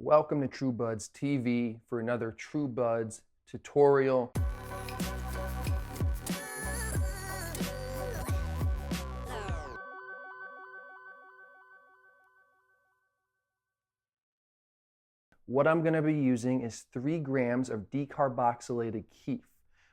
Welcome to TRUEBUDSTV for another TRUEBUDS tutorial. What I'm going to be using is 3 grams of decarboxylated Kief.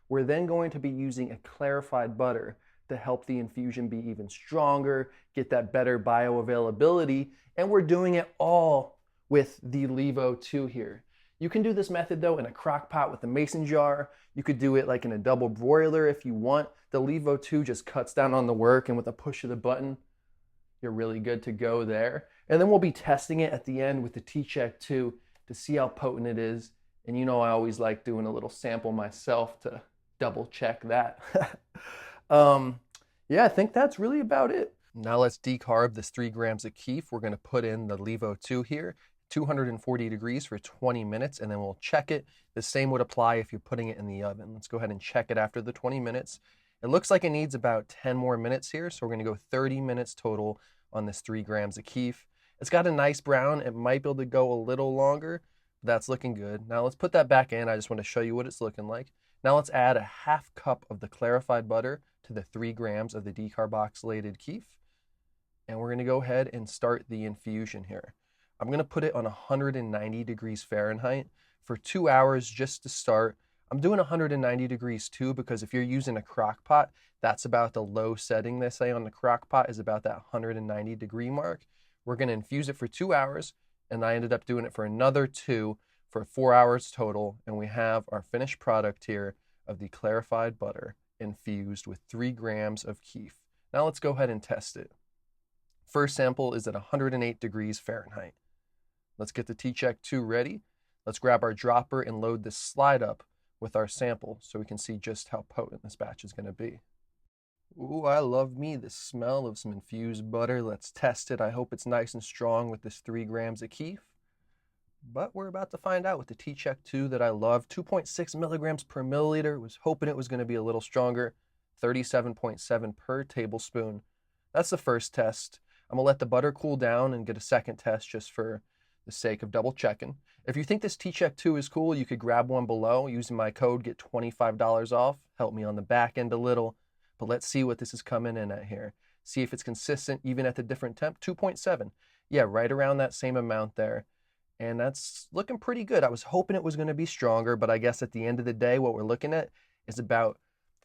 We're then going to be using a clarified butter to help the infusion be even stronger, get that better bioavailability, and we're doing it all with the LEVO II here. You can do this method though in a crock pot with a mason jar. You could do it like in a double broiler if you want. The LEVO II just cuts down on the work, and with a push of the button, you're really good to go there. And then we'll be testing it at the end with the T-Check 2 to see how potent it is. And you know I always like doing a little sample myself to double check that. Yeah, I think that's really about it. Now let's decarb this 3 grams of Kief. We're gonna put in the LEVO II here, 240 degrees for 20 minutes, and then we'll check it. The same would apply if you're putting it in the oven. Let's go ahead and check it after the 20 minutes. It looks like it needs about 10 more minutes here, so we're gonna go 30 minutes total on this 3 grams of Kief. It's got a nice brown. It might be able to go a little longer, but that's looking good. Now let's put that back in. I just want to show you what it's looking like. Now let's add a ½ cup of the clarified butter to the 3 grams of the decarboxylated Kief. And we're going to go ahead and start the infusion here. I'm going to put it on 190 degrees Fahrenheit for 2 hours just to start. I'm doing 190 degrees too because if you're using a crock pot, that's about the low setting they say on the crock pot is about that 190 degree mark. We're going to infuse it for 2 hours, and I ended up doing it for another 2 for 4 hours total, and we have our finished product here of the clarified butter infused with 3 grams of Kief. Now let's go ahead and test it. First sample is at 108 degrees Fahrenheit. Let's get the T-Check 2 ready. Let's grab our dropper and load this slide up with our sample so we can see just how potent this batch is going to be. Ooh, I love me the smell of some infused butter. Let's test it. I hope it's nice and strong with this 3 grams of Kief. But we're about to find out with the T-Check 2 that I love. 2.6 milligrams per milliliter. Was hoping it was going to be a little stronger. 37.7 per tablespoon. That's the first test. I'm going to let the butter cool down and get a second test just for the sake of double checking. If you think this T-Check 2 is cool, you could grab one below. Using my code, get $25 off. Help me on the back end a little. But let's see what this is coming in at here. See if it's consistent even at the different temp. 2.7. Yeah, right around that same amount there. And that's looking pretty good. I was hoping it was going to be stronger, but I guess at the end of the day, what we're looking at is about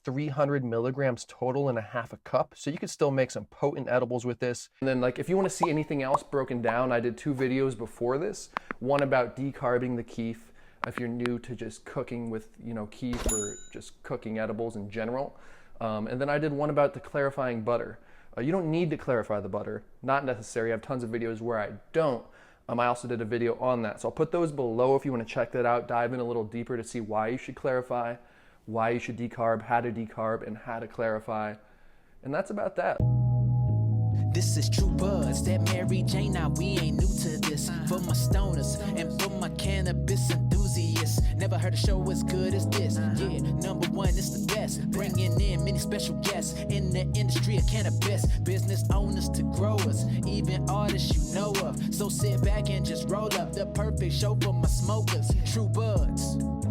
300 milligrams total in a ½ cup. So you could still make some potent edibles with this. And then like if you want to see anything else broken down, I did 2 videos before this. One about decarbing the Kief if you're new to just cooking with, Kief or just cooking edibles in general. And then I did one about the clarifying butter. You don't need to clarify the butter, not necessary. I have tons of videos where I don't. I also did a video on that. So I'll put those below if you want to check that out, dive in a little deeper to see why you should clarify, why you should decarb, how to decarb, and how to clarify. And that's about that. This is TRUEBUDS, that Mary Jane, now we ain't new to this. For my stoners and for my cannabis enthusiasts, never heard a show as good as this. Yeah, #1, it's the best. Bringing in many special guests in the industry of cannabis. Business owners to growers, even artists you know of. So sit back and just roll up the perfect show for my smokers. TRUEBUDS.